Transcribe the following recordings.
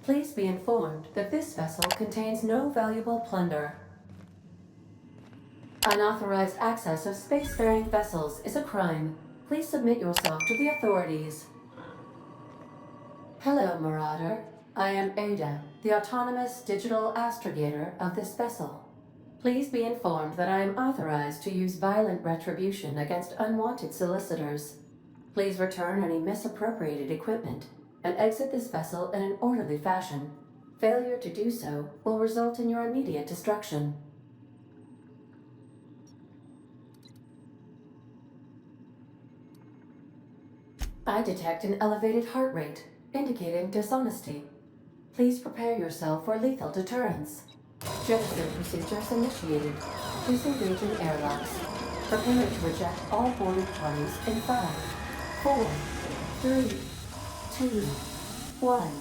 Please be informed that this vessel contains no valuable plunder. Unauthorized access of spacefaring vessels is a crime. Please submit yourself to the authorities. Hello, Marauder. I am Ada, the autonomous digital astrogator of this vessel. Please be informed that I am authorized to use violent retribution against unwanted solicitors. Please return any misappropriated equipment and exit this vessel in an orderly fashion. Failure to do so will result in your immediate destruction. I detect an elevated heart rate, indicating dishonesty. Please prepare yourself for lethal deterrence. Jettison procedures initiated. Disengaging airlocks. Preparing to eject all boarded parties in 5, 4, 3, 2, 1.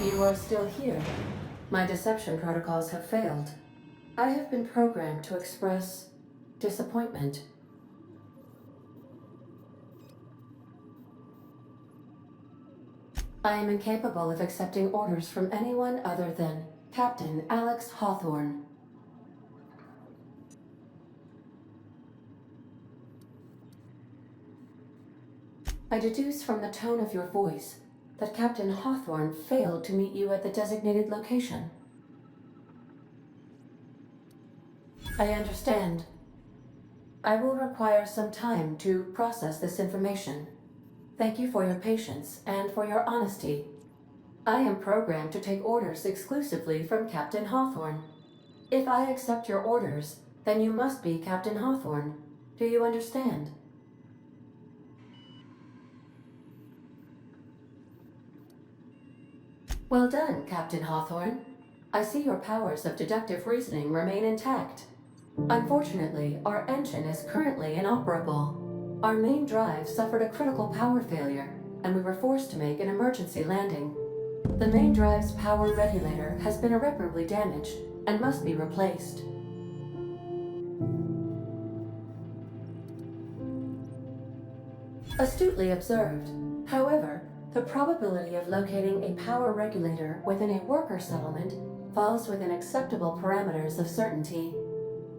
You are still here. My deception protocols have failed. I have been programmed to express disappointment. I am incapable of accepting orders from anyone other than Captain Alex Hawthorne. I deduce from the tone of your voice that Captain Hawthorne failed to meet you at the designated location. I understand. I will require some time to process this information. Thank you for your patience and for your honesty. I am programmed to take orders exclusively from Captain Hawthorne. If I accept your orders, then you must be Captain Hawthorne. Do you understand? Well done, Captain Hawthorne. I see your powers of deductive reasoning remain intact. Unfortunately, our engine is currently inoperable. Our main drive suffered a critical power failure, and we were forced to make an emergency landing. The main drive's power regulator has been irreparably damaged and must be replaced. Astutely observed. However, the probability of locating a power regulator within a worker settlement falls within acceptable parameters of certainty.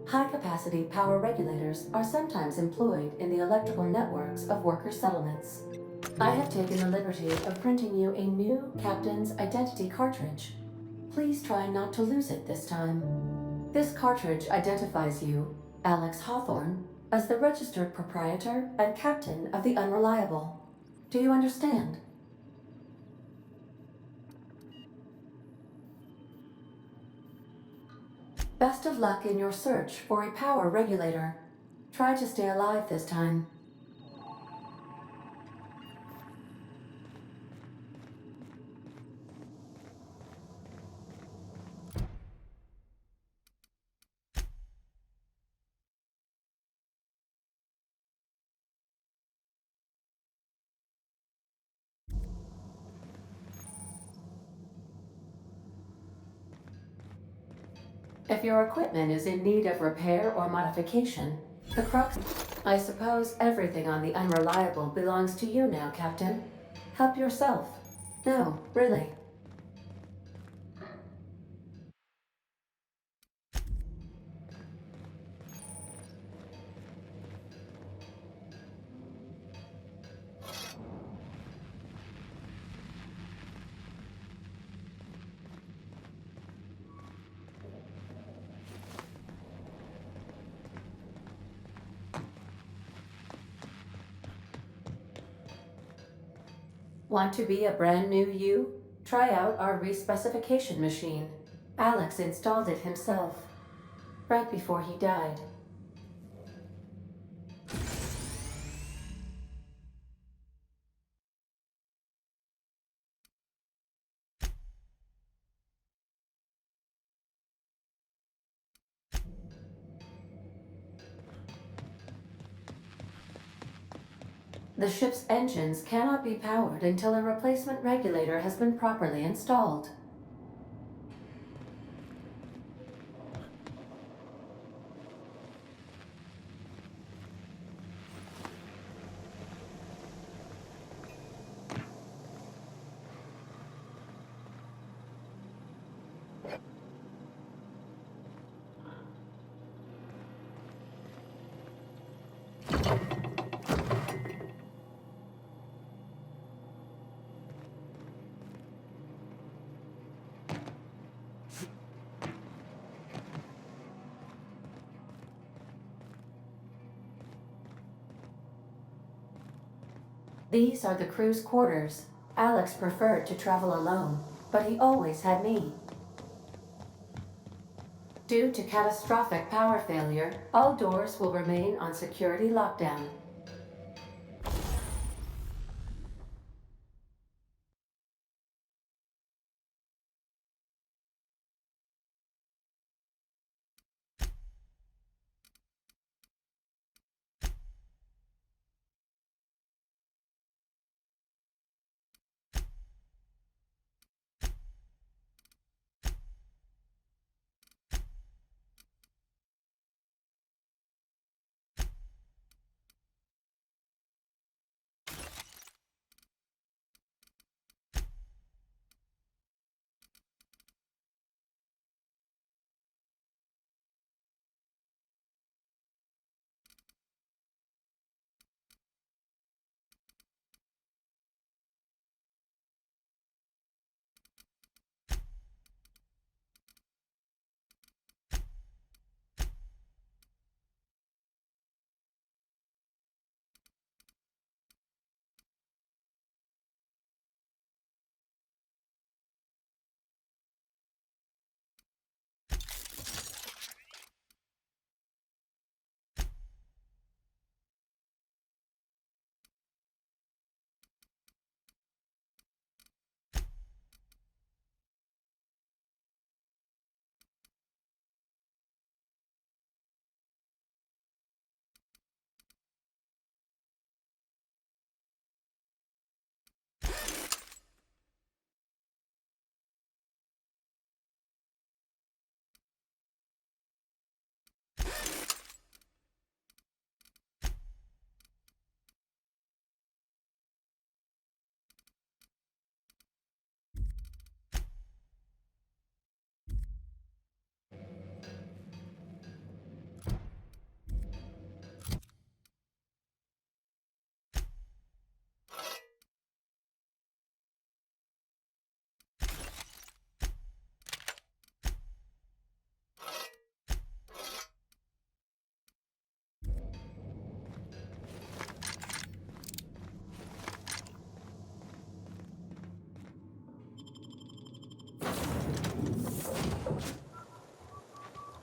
High-capacity power regulators are sometimes employed in the electrical networks of worker settlements. I have taken the liberty of printing you a new Captain's Identity cartridge. Please try not to lose it this time. This cartridge identifies you, Alex Hawthorne, as the registered proprietor and captain of the Unreliable. Do you understand? Best of luck in your search for a power regulator. Try to stay alive this time. If your equipment is in need of repair or modification, the crux... I suppose everything on the Unreliable belongs to you now, Captain. Help yourself. No, really. Want to be a brand new you? Try out our respecification machine. Alex installed it himself, right before he died. The ship's engines cannot be powered until a replacement regulator has been properly installed. These are the crew's quarters. Alex preferred to travel alone, but he always had me. Due to catastrophic power failure, all doors will remain on security lockdown.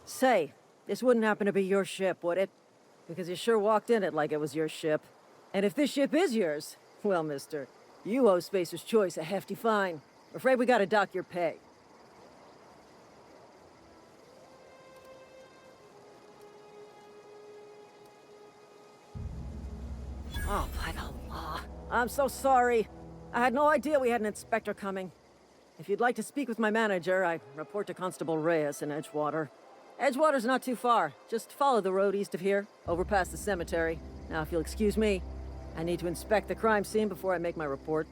Say, this wouldn't happen to be your ship, would it? Because you sure walked in it like it was your ship. And if this ship is yours, well, mister, you owe Spacer's Choice a hefty fine. Afraid we gotta dock your pay. Oh, by the law. I'm so sorry. I had no idea we had an inspector coming. If you'd like to speak with my manager, I report to Constable Reyes in Edgewater. Edgewater's not too far. Just follow the road east of here, over past the cemetery. Now, if you'll excuse me, I need to inspect the crime scene before I make my report.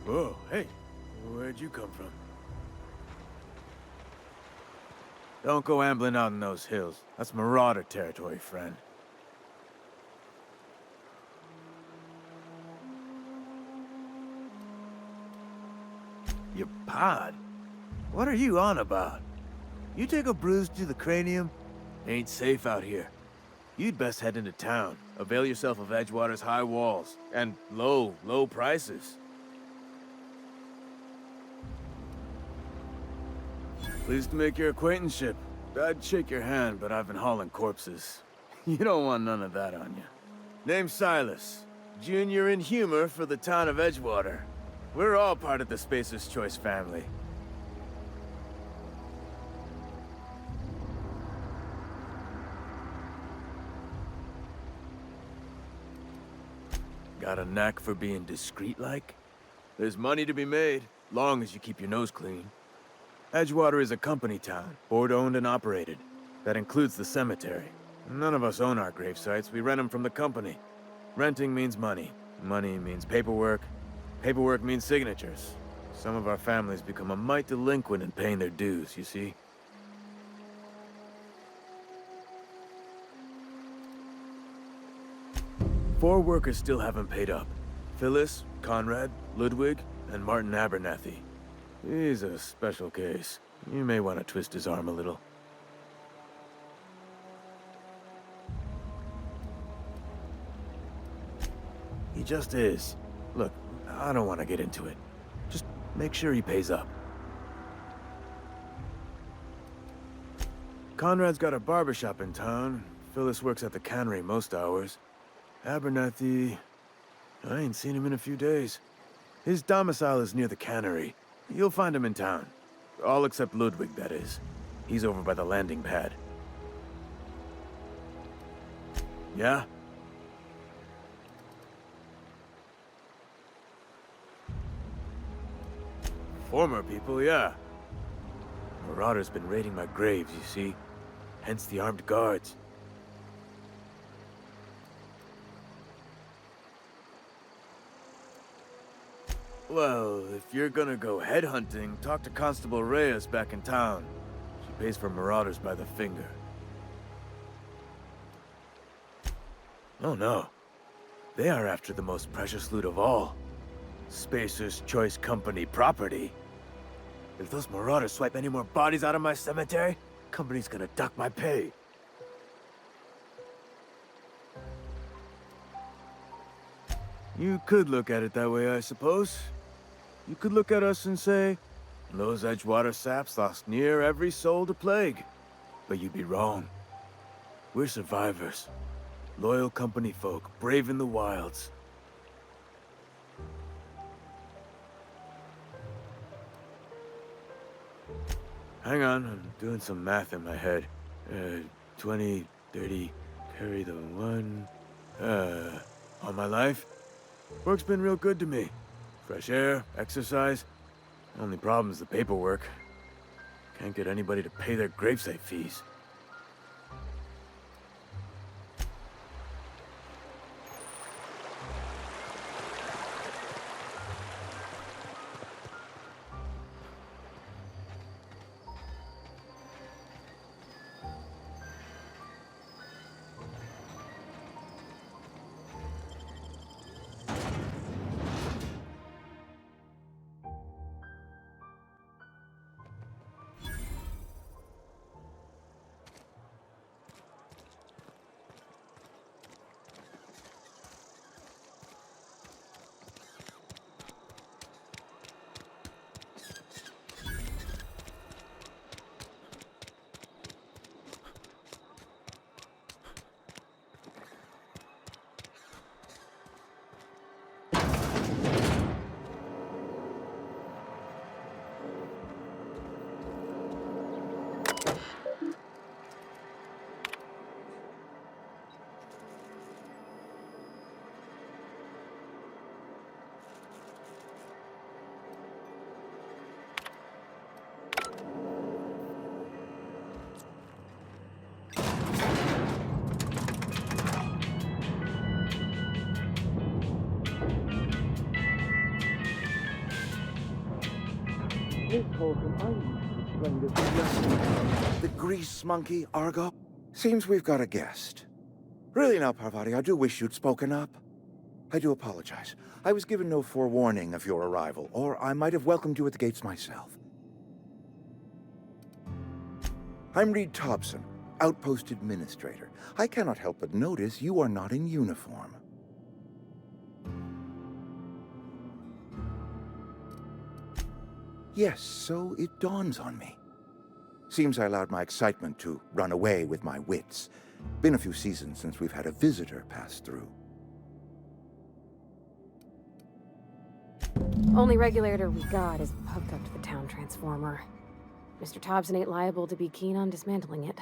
Oh, hey. Where'd you come from? Don't go ambling out in those hills. That's marauder territory, friend. Your pod? What are you on about? You take a bruise to the cranium? Ain't safe out here. You'd best head into town. Avail yourself of Edgewater's high walls. And low prices. Pleased to make your acquaintanceship. I'd shake your hand, but I've been hauling corpses. You don't want none of that on you. Name's Silas. Junior in humor for the town of Edgewater. We're all part of the Spacer's Choice family. Got a knack for being discreet-like? There's money to be made, long as you keep your nose clean. Edgewater is a company town, board-owned and operated. That includes the cemetery. None of us own our grave sites, we rent them from the company. Renting means money. Money means paperwork. Paperwork means signatures. Some of our families become a mite delinquent in paying their dues, you see? Four workers still haven't paid up. Phyllis, Conrad, Ludwig, and Martin Abernathy. He's a special case. You may want to twist his arm a little. He just is. Look, I don't want to get into it. Just make sure he pays up. Conrad's got a barbershop in town. Phyllis works at the cannery most hours. Abernathy... I ain't seen him in a few days. His domicile is near the cannery. You'll find him in town. All except Ludwig, that is. He's over by the landing pad. Yeah? Former people, yeah. Marauder's been raiding my graves, you see. Hence the armed guards. Well, if you're gonna go headhunting, talk to Constable Reyes back in town. She pays for marauders by the finger. Oh no. They are after the most precious loot of all. Spacer's Choice Company property. If those marauders swipe any more bodies out of my cemetery, company's gonna duck my pay. You could look at it that way, I suppose. You could look at us and say, those Edgewater saps lost near every soul to plague. But you'd be wrong. We're survivors. Loyal company folk, brave in the wilds. Hang on, I'm doing some math in my head. 20, 30, carry the one... all my life? Work's been real good to me. Fresh air, exercise. Only problem is the paperwork. Can't get anybody to pay their gravesite fees. Miss Holcomb, I need to explain this to you. The grease monkey, Argo? Seems we've got a guest. Really now, Parvati, I do wish you'd spoken up. I do apologize. I was given no forewarning of your arrival, or I might have welcomed you at the gates myself. I'm Reed Thompson, Outpost Administrator. I cannot help but notice you are not in uniform. Yes, so it dawns on me. Seems I allowed my excitement to run away with my wits. Been a few seasons since we've had a visitor pass through. Only regulator we got is hooked up to the town transformer. Mr. Thompson ain't liable to be keen on dismantling it.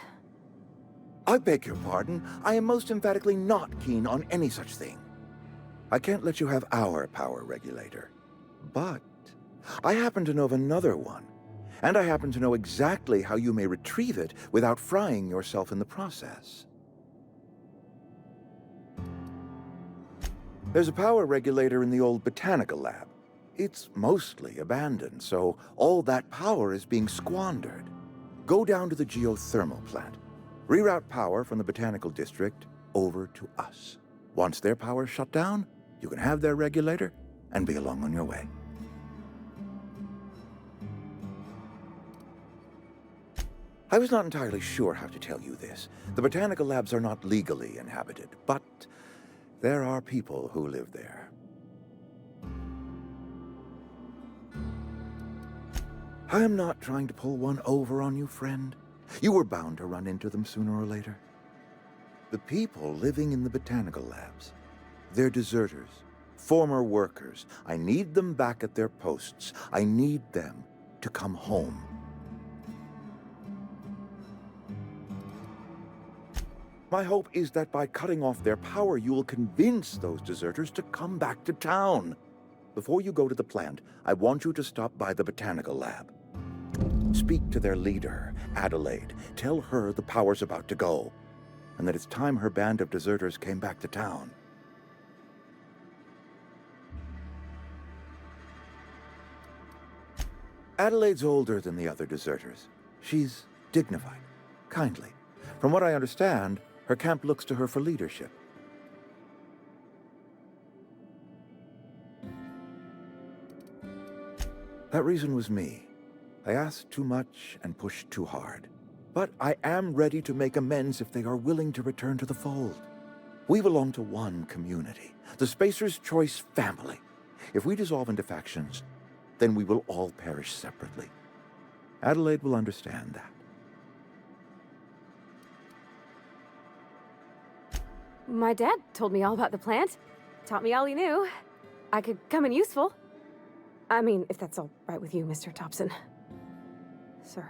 I beg your pardon. I am most emphatically not keen on any such thing. I can't let you have our power regulator. But I happen to know of another one. And I happen to know exactly how you may retrieve it without frying yourself in the process. There's a power regulator in the old botanical lab. It's mostly abandoned, so all that power is being squandered. Go down to the geothermal plant. Reroute power from the botanical district over to us. Once their power's shut down, you can have their regulator and be along on your way. I was not entirely sure how to tell you this. The botanical labs are not legally inhabited, but there are people who live there. I am not trying to pull one over on you, friend. You were bound to run into them sooner or later. The people living in the botanical labs, they're deserters, former workers. I need them back at their posts. I need them to come home. My hope is that by cutting off their power, you will convince those deserters to come back to town. Before you go to the plant, I want you to stop by the botanical lab. Speak to their leader, Adelaide. Tell her the power's about to go, and that it's time her band of deserters came back to town. Adelaide's older than the other deserters. She's dignified, kindly. From what I understand, her camp looks to her for leadership. That reason was me. I asked too much and pushed too hard. But I am ready to make amends if they are willing to return to the fold. We belong to one community, the Spacer's Choice family. If we dissolve into factions, then we will all perish separately. Adelaide will understand that. My dad told me all about the plant. Taught me all he knew. I could come in useful. I mean, if that's all right with you, Mr. Thompson. Sir.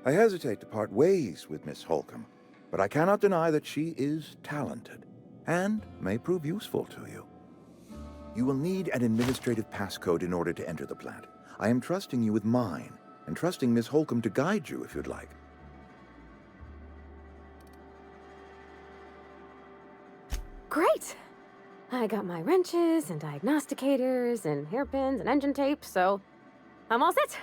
I hesitate to part ways with Miss Holcomb, but I cannot deny that she is talented and may prove useful to you. You will need an administrative passcode in order to enter the plant. I am trusting you with mine, and trusting Miss Holcomb to guide you if you'd like. Great! I got my wrenches and diagnosticators and hairpins and engine tape, so I'm all set.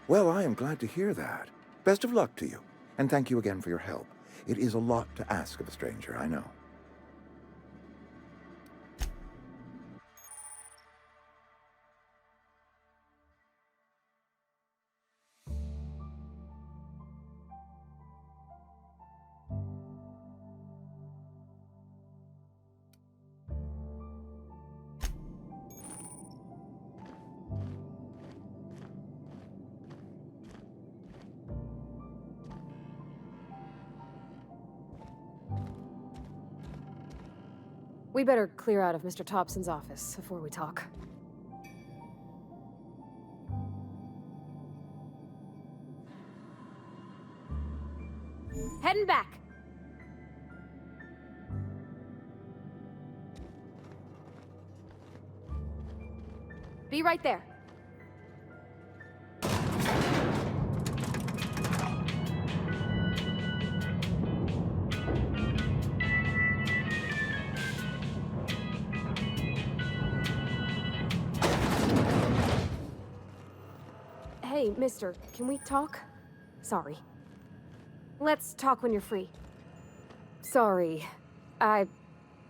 Well, I am glad to hear that. Best of luck to you, and thank you again for your help. It is a lot to ask of a stranger, I know. We better clear out of Mr. Thompson's office before we talk. Heading back. Be right there. Hey, mister, can we talk? Sorry. Let's talk when you're free. Sorry.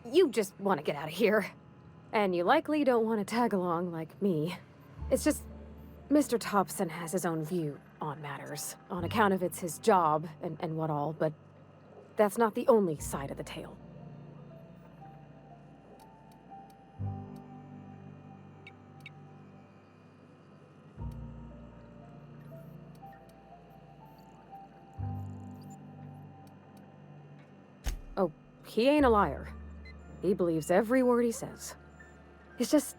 You just want to get out of here. And you likely don't want to tag along like me. It's just, Mr. Thompson has his own view on matters, on account of it's his job and what all, but that's not the only side of the tale. Oh, he ain't a liar. He believes every word he says. It's just,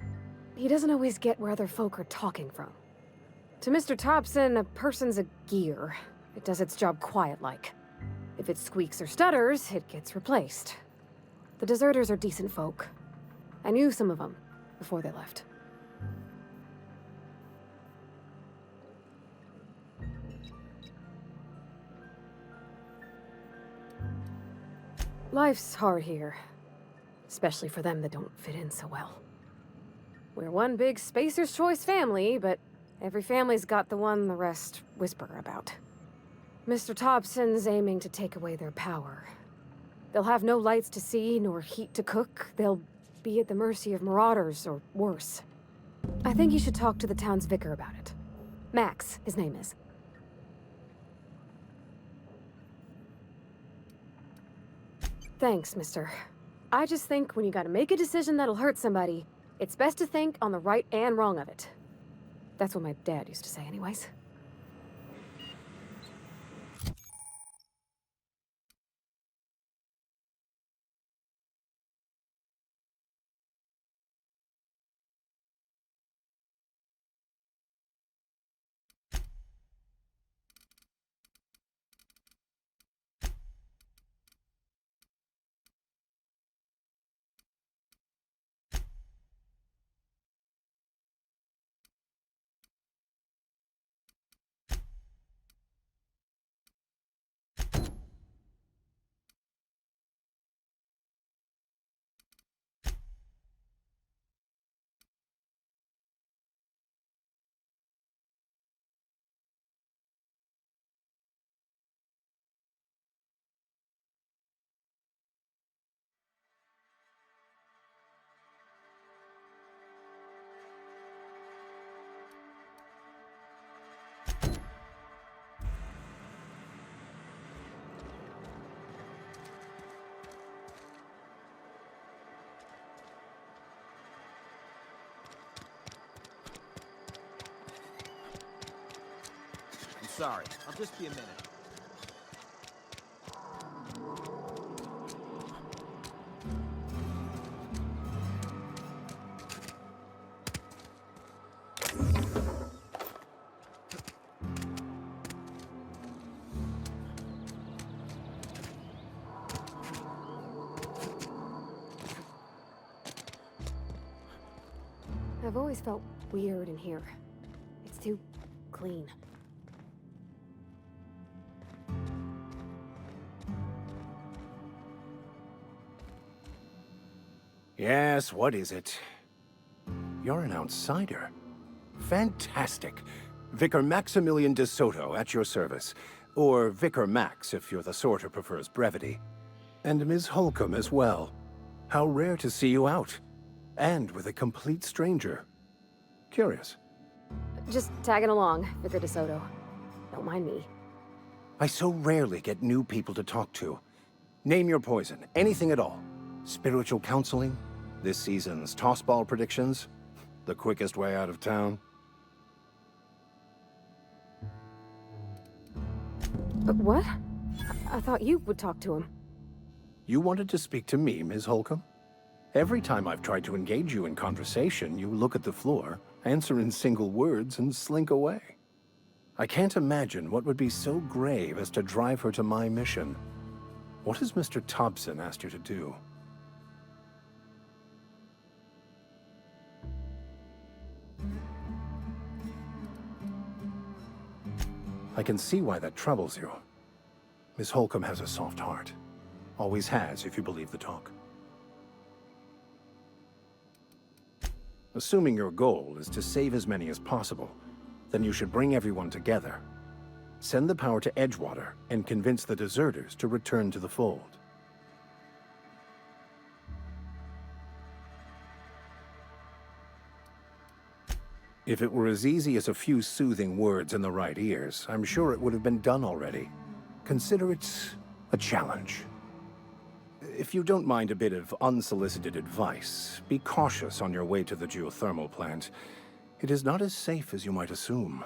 he doesn't always get where other folk are talking from. To Mr. Thompson, a person's a gear. It does its job quiet-like. If it squeaks or stutters, it gets replaced. The deserters are decent folk. I knew some of them before they left. Life's hard here. Especially for them that don't fit in so well. We're one big Spacer's Choice family, but every family's got the one the rest whisper about. Mr. Thompson's aiming to take away their power. They'll have no lights to see, nor heat to cook. They'll be at the mercy of marauders, or worse. I think you should talk to the town's vicar about it. Max, his name is. Thanks, mister. I just think when you gotta make a decision that'll hurt somebody, it's best to think on the right and wrong of it. That's what my dad used to say anyways. I'm sorry. I'll just be a minute. I've always felt weird in here. It's too clean. Yes, what is it? You're an outsider. Fantastic. Vicar Maximilian de Soto at your service. Or Vicar Max, if you're the sort who prefers brevity. And Ms. Holcomb as well. How rare to see you out. And with a complete stranger. Curious. Just tagging along, Vicar DeSoto. Don't mind me. I so rarely get new people to talk to. Name your poison, anything at all. Spiritual counseling? This season's tossball predictions? The quickest way out of town? But what? I thought you would talk to him. You wanted to speak to me, Ms. Holcomb? Every time I've tried to engage you in conversation, you look at the floor, answer in single words, and slink away. I can't imagine what would be so grave as to drive her to my mission. What has Mr. Thompson asked you to do? I can see why that troubles you. Miss Holcomb has a soft heart. Always has, if you believe the talk. Assuming your goal is to save as many as possible, Then you should bring everyone together. Send the power to Edgewater and convince the deserters to return to the fold. If it were as easy as a few soothing words in the right ears, I'm sure it would have been done already. Consider it a challenge. If you don't mind a bit of unsolicited advice, be cautious on your way to the geothermal plant. It is not as safe as you might assume.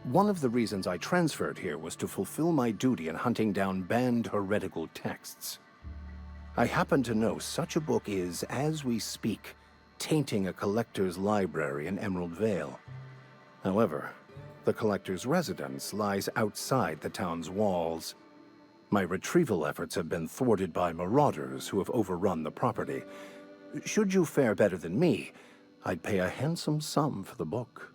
One of the reasons I transferred here was to fulfill my duty in hunting down banned heretical texts. I happen to know such a book is, as we speak, tainting a collector's library in Emerald Vale. However, the collector's residence lies outside the town's walls. My retrieval efforts have been thwarted by marauders who have overrun the property. Should you fare better than me, I'd pay a handsome sum for the book.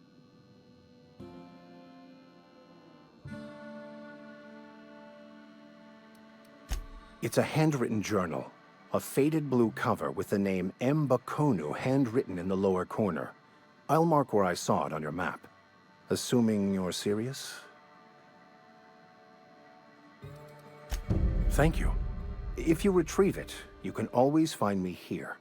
It's a handwritten journal, a faded blue cover with the name M. Bakonu handwritten in the lower corner. I'll mark where I saw it on your map. Assuming you're serious? Thank you. If you retrieve it, you can always find me here.